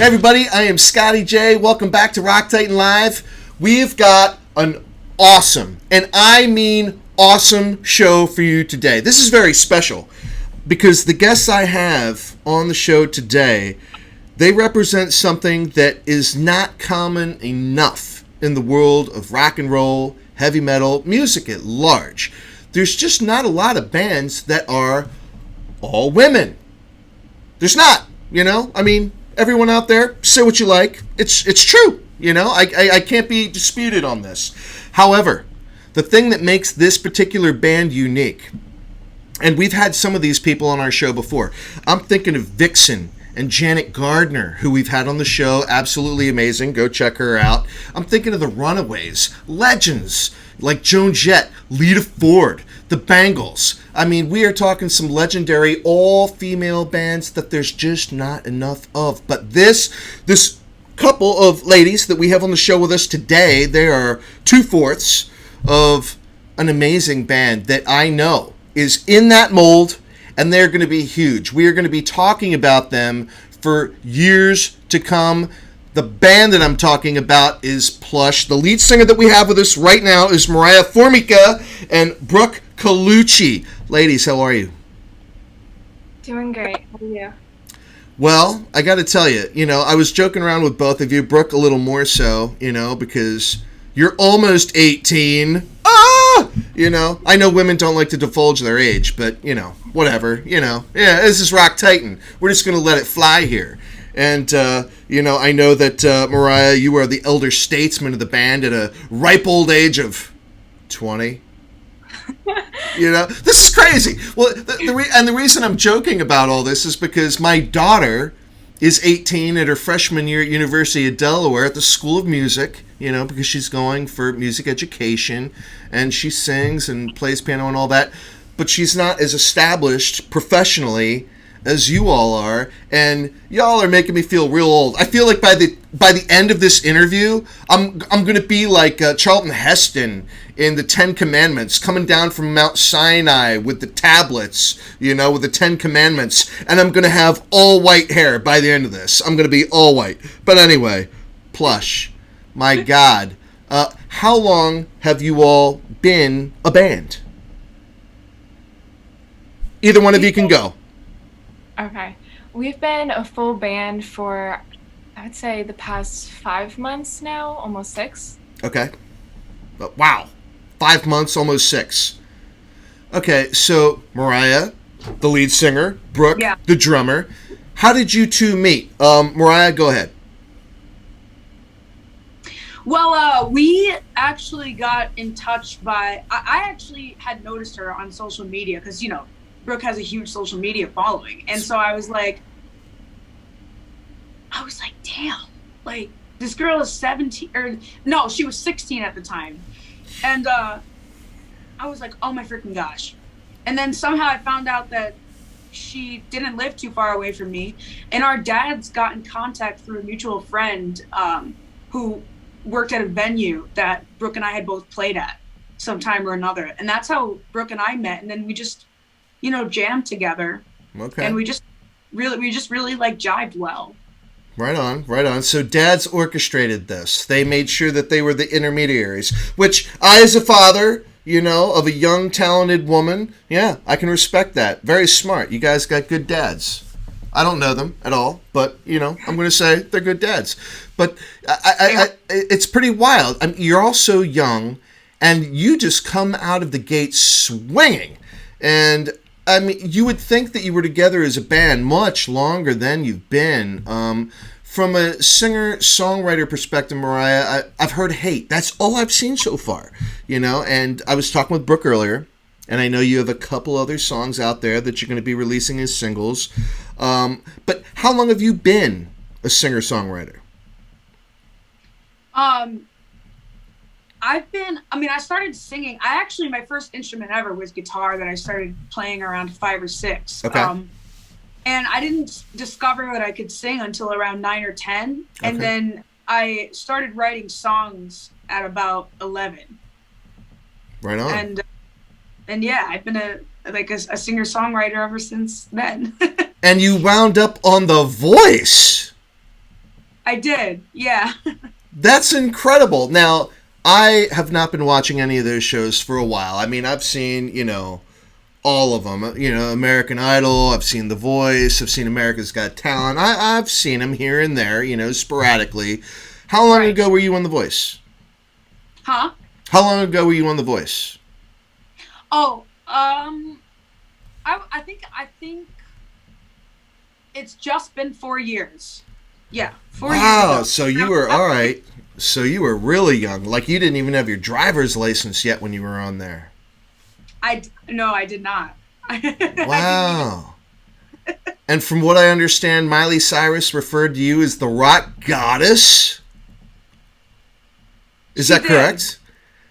everybody, I am Scotty J. Welcome back to Rock Titan Live. We've got an awesome, and I mean awesome, show for you today. This is very special because the guests I have on the show today, they represent something that is not common enough in the world of rock and roll, heavy metal, music at large. There's just not a lot of bands that are all women. There's not, you know? I mean, everyone out there, say what you like. It's true, you know? I can't be disputed on this. However, the thing that makes this particular band unique, and we've had some of these people on our show before. I'm thinking of Vixen and Janet Gardner, who we've had on the show. Absolutely amazing. Go check her out. I'm thinking of the Runaways, legends like Joan Jett, Lita Ford, the Bangles. I mean, we are talking some legendary all-female bands that there's just not enough of. But this couple of ladies that we have on the show with us today, they are 2/4 of an amazing band that I know is in that mold, and they're going to be huge. We are going to be talking about them for years to come. The band that I'm talking about is PLUSH. The lead singer that we have with us right now is Moriah Formica and Brooke Colucci. Ladies, how are you? Doing great. How are you? Well, I got to tell you, I was joking around with both of you. Brooke a little more so, because you're almost 18. I know women don't like to divulge their age, but, whatever, Yeah, this is Rock Titan. We're just going to let it fly here. And, I know that, Moriah, you are the elder statesman of the band at a ripe old age of 20. This is crazy. Well, the reason I'm joking about all this is because my daughter is 18 at her freshman year at University of Delaware at the School of Music, because she's going for music education, and she sings and plays piano and all that, but she's not as established professionally as you all are, and y'all are making me feel real old. I feel like by the end of this interview, I'm going to be like Charlton Heston in the Ten Commandments, coming down from Mount Sinai with the tablets, with the Ten Commandments, and I'm going to have all white hair by the end of this. I'm going to be all white. But anyway, PLUSH, my God. How long have you all been a band? Either one of you can go. Okay. We've been a full band for, I would say, the past 5 months now, almost 6. Okay. Wow. 5 months, almost 6. Okay, so Moriah, the lead singer, Brooke, the drummer. How did you two meet? Moriah, go ahead. Well, we actually got in touch by, I actually had noticed her on social media because, Brooke has a huge social media following. And so I was like, damn, like this girl is 17 or no, she was 16 at the time. And I was like, oh my freaking gosh. And then somehow I found out that she didn't live too far away from me. And our dads got in contact through a mutual friend who worked at a venue that Brooke and I had both played at sometime or another. And that's how Brooke and I met. And then we just jammed together. Okay. And we just really like jived well. Right on. So dads orchestrated this. They made sure that they were the intermediaries, which I, as a father, of a young, talented woman, I can respect that. Very smart. You guys got good dads. I don't know them at all, but, I'm going to say they're good dads. But it's pretty wild. I mean, you're all so young, and you just come out of the gate swinging. And I mean, you would think that you were together as a band much longer than you've been. From a singer-songwriter perspective, Moriah, I've heard hate. That's all I've seen so far, And I was talking with Brooke earlier, and I know you have a couple other songs out there that you're going to be releasing as singles. But how long have you been a singer-songwriter? I started singing. My first instrument ever was guitar that I started playing around 5 or 6. Okay. And I didn't discover that I could sing until around 9 or 10. Okay. And then I started writing songs at about 11. Right on. And yeah, I've been a singer-songwriter ever since then. And you wound up on The Voice. I did. Yeah. That's incredible. Now, I have not been watching any of those shows for a while. I mean, I've seen, all of them. American Idol, I've seen The Voice, I've seen America's Got Talent. I've seen them here and there, sporadically. How long ago were you on The Voice? Huh? How long ago were you on The Voice? Oh, I think it's just been 4 years. Yeah, 4 years ago. Wow, so you were, all right. So you were really young. Like, you didn't even have your driver's license yet when you were on there. No, I did not. Wow. And from what I understand, Miley Cyrus referred to you as the rock goddess? Is that correct?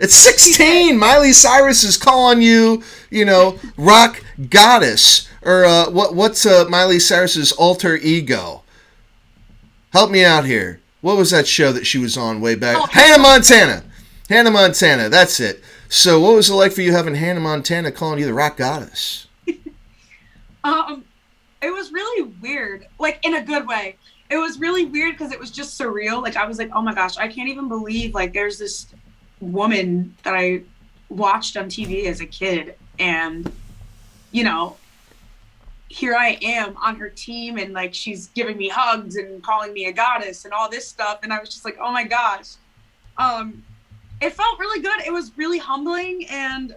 It's 16. Miley Cyrus is calling you, rock goddess. Or what's Miley Cyrus's alter ego? Help me out here. What was that show that she was on way back? Oh. Hannah Montana. Hannah Montana. That's it. So what was it like for you having Hannah Montana calling you the rock goddess? It was really weird. Like, in a good way. It was really weird because it was just surreal. Like, I was like, oh my gosh, I can't even believe, like, there's this woman that I watched on TV as a kid. And, here I am on her team, and, like, she's giving me hugs and calling me a goddess and all this stuff. And I was just like, oh my gosh. It felt really good. It was really humbling, and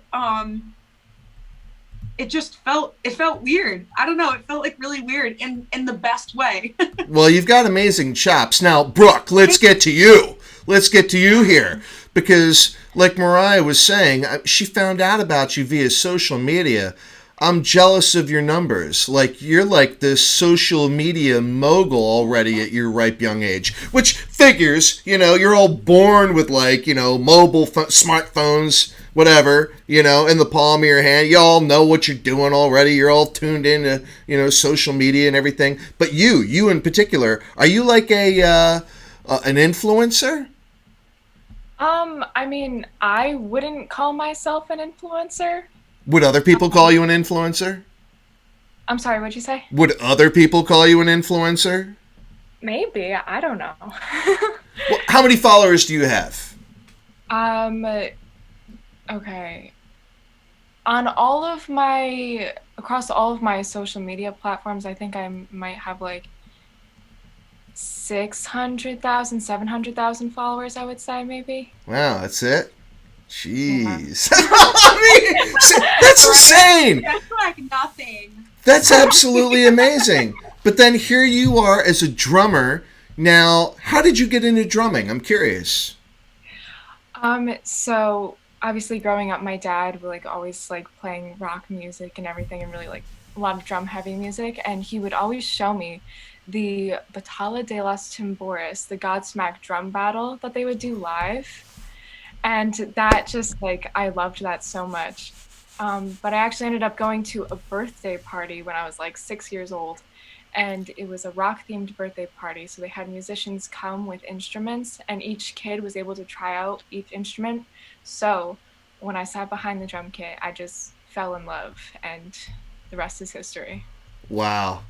it felt weird. I don't know. It felt like really weird in the best way. Well, you've got amazing chops. Now, Brooke, let's get to you. Let's get to you here. Because, like Moriah was saying, she found out about you via social media. I'm jealous of your numbers. Like, you're like this social media mogul already at your ripe young age. Which figures, you're all born with, like, mobile smartphones, whatever, in the palm of your hand. You all know what you're doing already. You're all tuned into, social media and everything. But you in particular, are you like an influencer? I mean, I wouldn't call myself an influencer. Would other people call you an influencer? I'm sorry, what'd you say? Would other people call you an influencer? Maybe, I don't know. Well, how many followers do you have? Okay. Across all of my social media platforms, I think I might have like 600,000, 700,000 followers, I would say, maybe. Wow, that's it? Jeez. Yeah. I mean, that's insane. That's like nothing. That's absolutely amazing. But then here you are as a drummer. Now, how did you get into drumming? I'm curious. So obviously growing up, my dad would always playing rock music and everything, and really a lot of drum heavy music. And he would always show me the Batalla de las Tambores, the Godsmack drum battle that they would do live. And that just I loved that so much. But I actually ended up going to a birthday party when I was 6 years old. And it was a rock-themed birthday party. So they had musicians come with instruments, and each kid was able to try out each instrument. So when I sat behind the drum kit, I just fell in love, and the rest is history. Wow.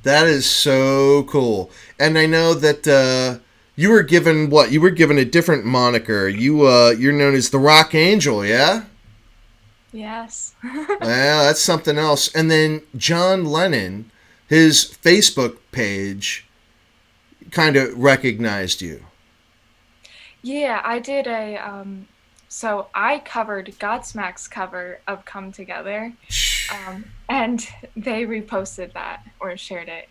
That is so cool. And I know that you were given what? You were given a different moniker. You're known as the Rock Angel, yeah? Yes. Well, that's something else. And then John Lennon, his Facebook page kind of recognized you. Yeah, I did so I covered Godsmack's cover of Come Together, and they reposted that or shared it.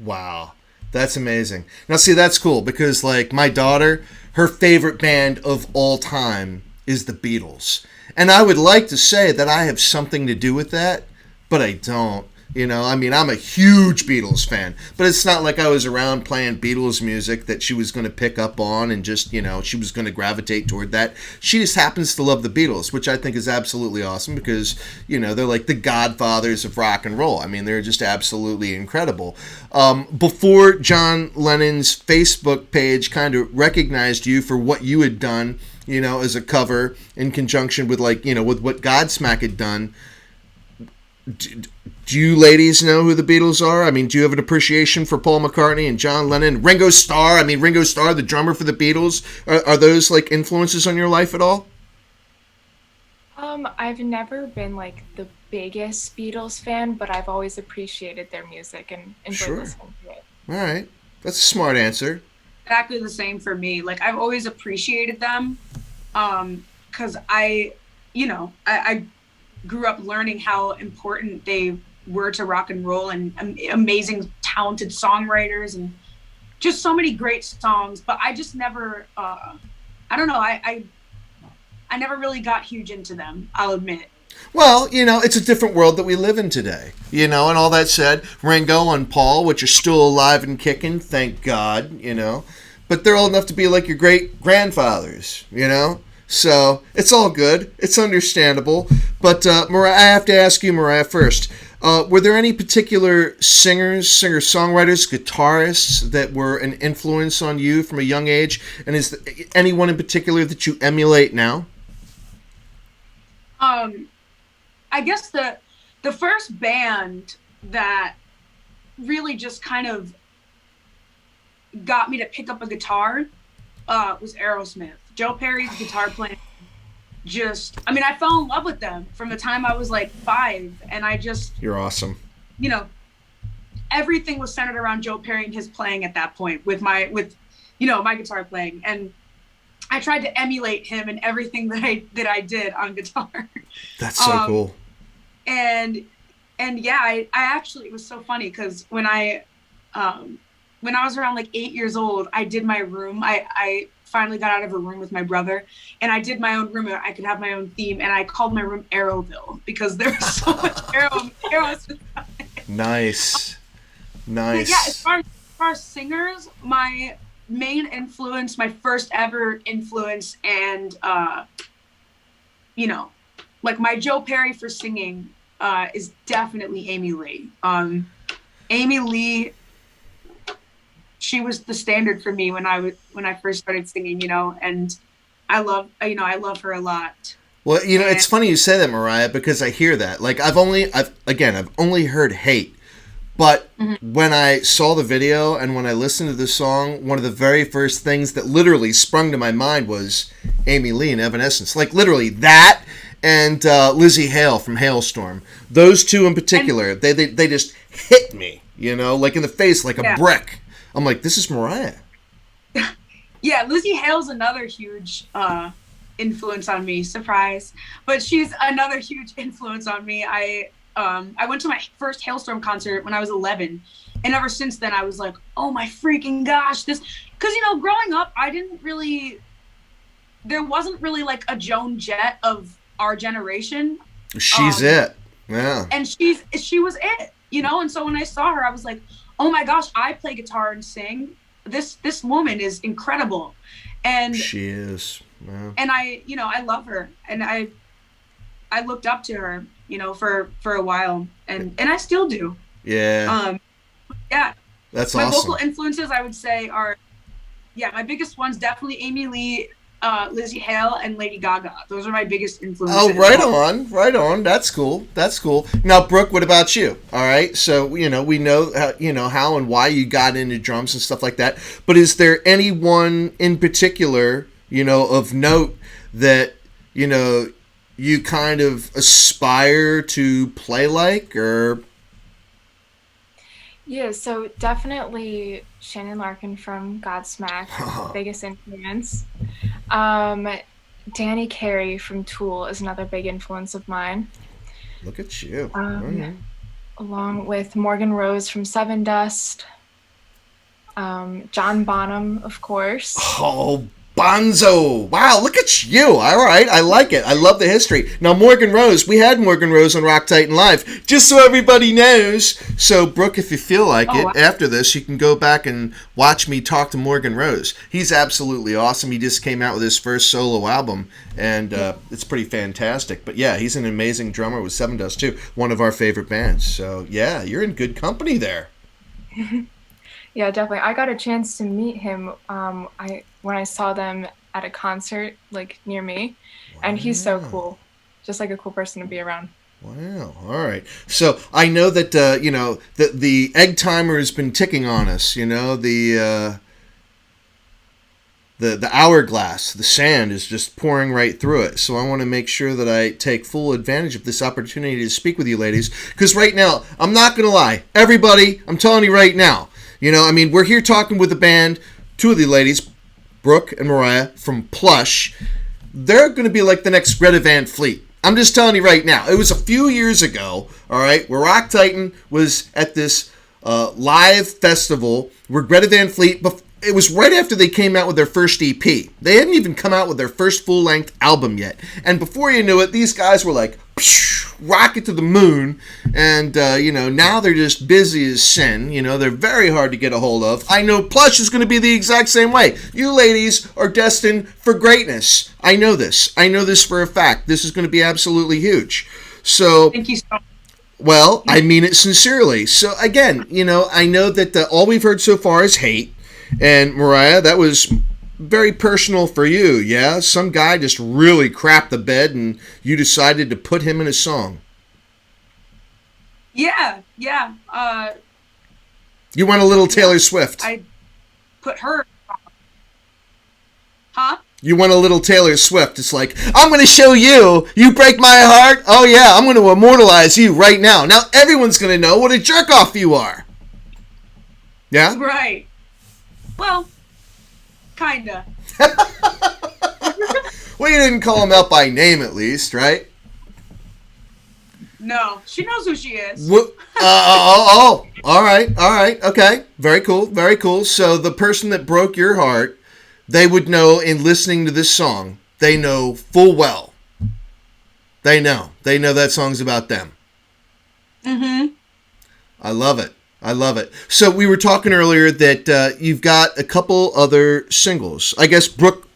Wow, that's amazing. Now, see, that's cool because, my daughter, her favorite band of all time is the Beatles. And I would like to say that I have something to do with that, but I don't. I mean, I'm a huge Beatles fan, but it's not like I was around playing Beatles music that she was going to pick up on and just, she was going to gravitate toward that. She just happens to love the Beatles, which I think is absolutely awesome because, they're like the godfathers of rock and roll. I mean, they're just absolutely incredible. Before John Lennon's Facebook page kind of recognized you for what you had done, as a cover in conjunction with with what Godsmack had done, Do you ladies know who the Beatles are? I mean, do you have an appreciation for Paul McCartney and John Lennon? Ringo Starr, I mean, Ringo Starr, the drummer for the Beatles. Are those like influences on your life at all? I've never been like the biggest Beatles fan, but I've always appreciated their music and enjoyed Sure. listening to it. All right. That's a smart answer. Exactly the same for me. Like I've always appreciated them, because I grew up learning how important they were to rock and roll, and amazing, talented songwriters, and just so many great songs. But I just never, I don't know, I never really got huge into them, I'll admit. Well, it's a different world that we live in today. And all that said, Ringo and Paul, which are still alive and kicking, thank God, But they're old enough to be like your great grandfathers. So it's all good. It's understandable. But Moriah, I have to ask you, Moriah, first. Were there any particular singers, singer-songwriters, guitarists that were an influence on you from a young age? And is there anyone in particular that you emulate now? I guess the first band that really just kind of got me to pick up a guitar was Aerosmith. Joe Perry's guitar playing, I fell in love with them from the time I was like 5, and You're awesome. Everything was centered around Joe Perry and his playing at that point with my guitar playing, and I tried to emulate him in everything that I did on guitar. That's so cool. And yeah, I actually, it was so funny because when I was around like 8 years old, I did my room. I finally got out of a room with my brother, and I did my own room. I could have my own theme, and I called my room Arrowville because there was so much arrows. Nice. But yeah, as far as singers, my main influence, my first ever influence, and like my Joe Perry for singing is definitely Amy Lee. Amy Lee, she was the standard for me when I first started singing, and I love her a lot. Well, it's funny you say that, Moriah, because I hear that. Like I've only heard Hate. But when I saw the video and when I listened to the song, one of the very first things that literally sprung to my mind was Amy Lee and Evanescence. Like literally that and Lizzie Hale from Hailstorm. Those two in particular, they just hit me, like in the face like a brick. I'm like, this is Moriah. Yeah, Lizzie Hale's another huge influence on me. Surprise. But she's another huge influence on me. I went to my first Hailstorm concert when I was 11, and ever since then I was like, oh my freaking gosh, this, because growing up there wasn't really like a Joan Jett of our generation. She's it. Yeah. And she was it, and so when I saw her I was like, oh my gosh, I play guitar and sing. This woman is incredible. And she is. Yeah. And I love her, and I looked up to her, for a while, and I still do. Yeah. Yeah. That's my awesome. vocal influences, I would say, are, my biggest ones definitely Amy Lee, Lizzie Hale, and Lady Gaga. Those are my biggest influences. Oh, right on. That's cool. Now, Brooke, what about you? All right. So, we know how and why you got into drums and stuff like that. But is there anyone in particular, of note that, you kind of aspire to play like, or? Yeah, so definitely Shannon Larkin from Godsmack, biggest influence. Danny Carey from Tool is another big influence of mine. Look at you. Along with Morgan Rose from Seven Dust. John Bonham, of course. Oh, Bonzo. Wow, look at you. All right, I like it. I love the history. Now, Morgan Rose, we had Morgan Rose on Rock Titan Live, just so everybody knows. So, Brooke, if you feel like it, after this, you can go back and watch me talk to Morgan Rose. He's absolutely awesome. He just came out with his first solo album, and it's pretty fantastic. But, yeah, he's an amazing drummer with Seven Dust, too, one of our favorite bands. So, yeah, you're in good company there. Yeah, definitely. I got a chance to meet him when I saw them at a concert like near me, and he's so cool, just like a cool person to be around. Wow. All right. So I know that the egg timer has been ticking on us. The hourglass, the sand is just pouring right through it. So I want to make sure that I take full advantage of this opportunity to speak with you ladies. Because right now, I'm not going to lie. Everybody, I'm telling you right now. We're here talking with the band, two of the ladies, Brooke and Moriah from PLUSH. They're going to be like the next Greta Van Fleet. I'm just telling you right now. It was a few years ago, all right, where Rock Titan was at this live festival where Greta Van Fleet, it was right after they came out with their first EP. They hadn't even come out with their first full-length album yet. And before you knew it, these guys were like, rocket to the moon. And, now they're just busy as sin. They're very hard to get a hold of. I know PLUSH is going to be the exact same way. You ladies are destined for greatness. I know this. I know this for a fact. This is going to be absolutely huge. So, Thank you so much. Well, I mean it sincerely. So, again, I know that all we've heard so far is hate. And Moriah, that was very personal for you, yeah? Some guy just really crapped the bed and you decided to put him in a song. Yeah. You went a little Taylor Swift. I put her. Huh? You went a little Taylor Swift. It's like, I'm going to show you. You break my heart. Oh, yeah, I'm going to immortalize you right now. Now everyone's going to know what a jerk-off you are. Yeah? Right. Well, kinda. Well, you didn't call him out by name, at least, right? No, she knows who she is. All right, okay. Very cool. So the person that broke your heart, they would know in listening to this song, they know full well. They know that song's about them. Mm-hmm. I love it. So we were talking earlier that you've got a couple other singles. I guess Brooke,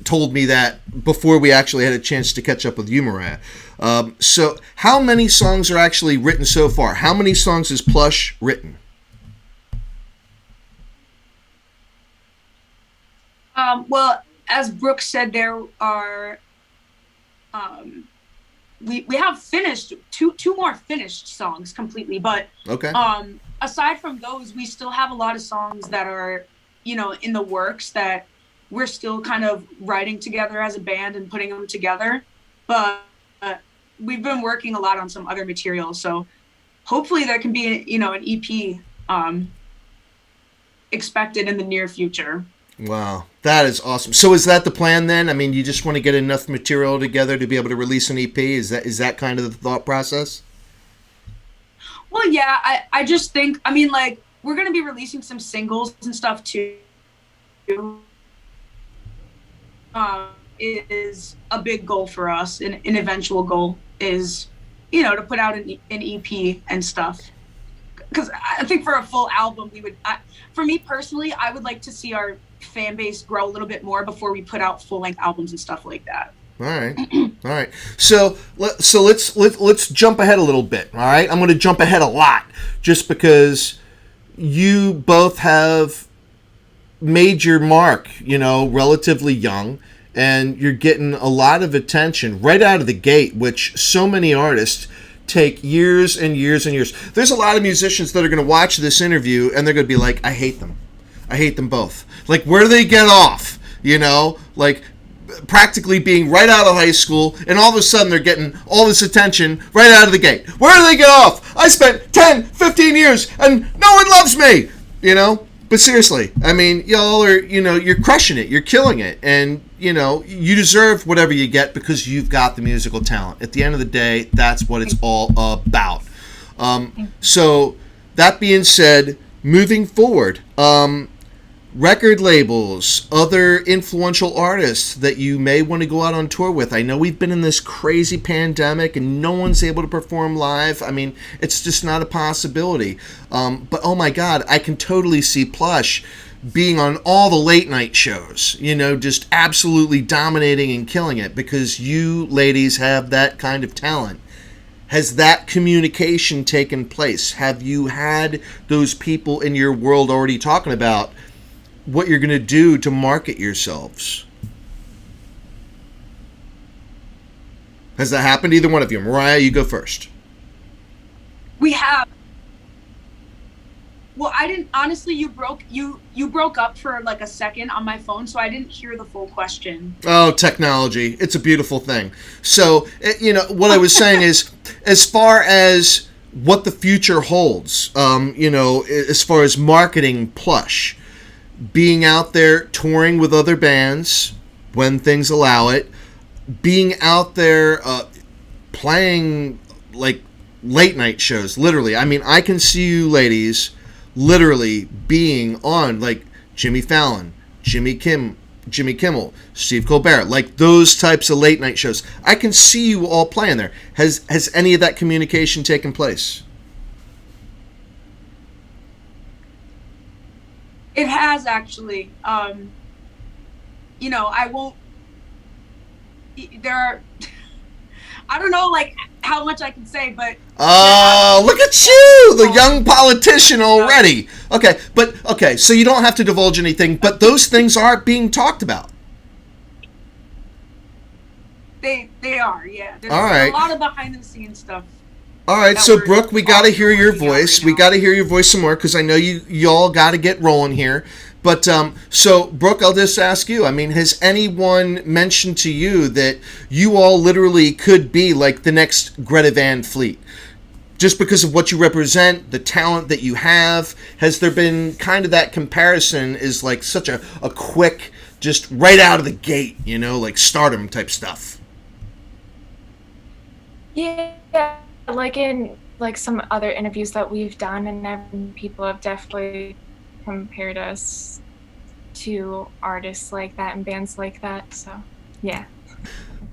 told me that before we actually had a chance to catch up with you, Moriah. So how many songs are actually written so far? How many songs has PLUSH written? Well, as Brooke said, there are... We have finished two more finished songs completely, but okay. Aside from those, we still have a lot of songs that are, in the works that we're still kind of writing together as a band and putting them together. But we've been working a lot on some other material, so hopefully there can be, an EP expected in the near future. Wow, that is awesome. So is that the plan then? I mean, you just want to get enough material together to be able to release an EP? Is that kind of the thought process? Well, yeah, I just think, we're going to be releasing some singles and stuff too. Is a big goal for us. An eventual goal is, to put out an EP and stuff. Because I think for a full album, for me personally, I would like to see our fan base grow a little bit more before we put out full-length albums and stuff like that. All right. So let's jump ahead a little bit. All right, I'm going to jump ahead a lot just because you both have made your mark, relatively young, and you're getting a lot of attention right out of the gate, which so many artists take years and years and years. There's a lot of musicians that are going to watch this interview and they're going to be like, I hate them. I hate them both. Like, where do they get off? Like practically being right out of high school, and all of a sudden they're getting all this attention right out of the gate. Where do they get off? I spent 10, 15 years and no one loves me, But seriously, I mean, y'all are, you're crushing it. You're killing it. And, you deserve whatever you get because you've got the musical talent. At the end of the day, that's what it's all about. So that being said, moving forward, record labels, other influential artists that you may want to go out on tour with. I know we've been in this crazy pandemic and no one's able to perform live. I mean, it's just not a possibility. But oh my God, I can totally see PLUSH being on all the late night shows, just absolutely dominating and killing it because you ladies have that kind of talent. Has that communication taken place? Have you had those people in your world already talking about what you're going to do to market yourselves? Has that happened to either one of you? Moriah, you go first. We have. Well, I didn't, honestly, you broke up for like a second on my phone, so I didn't hear the full question. Oh, technology. It's a beautiful thing. So, what I was saying is, as far as what the future holds, as far as marketing Plush, being out there touring with other bands when things allow it, being out there playing like late night shows, literally. I mean, I can see you ladies literally being on like Jimmy Fallon, Jimmy Kimmel, Steve Colbert, like those types of late night shows. I can see you all playing there. Has any of that communication taken place? It has, actually. I won't. There are. I don't know, like, how much I can say, but. Oh, look at you, the young politician already. Okay, so you don't have to divulge anything, but those things are being talked about. They are, yeah. There's all right. a lot of behind the scenes stuff. All right, so Brooke, we got to hear your voice. We got to hear your voice some more because I know y'all got to get rolling here. But so Brooke, I'll just ask you. I mean, has anyone mentioned to you that you all literally could be like the next Greta Van Fleet? Just because of what you represent, the talent that you have, has there been kind of that comparison is like such a quick, just right out of the gate, like stardom type stuff? Yeah, like in like some other interviews that we've done, and people have definitely compared us to artists like that and bands like that. So, yeah.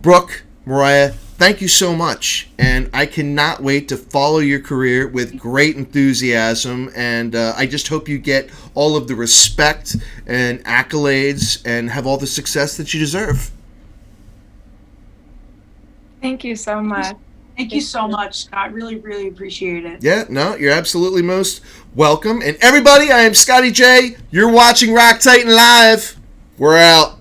Brooke, Moriah, thank you so much, and I cannot wait to follow your career with great enthusiasm, and I just hope you get all of the respect and accolades and have all the success that you deserve. Thank you so much. Thank you so much, Scott. Really, really appreciate it. Yeah, no, you're absolutely most welcome. And everybody, I am Scotty J. You're watching Rock Titan Live. We're out.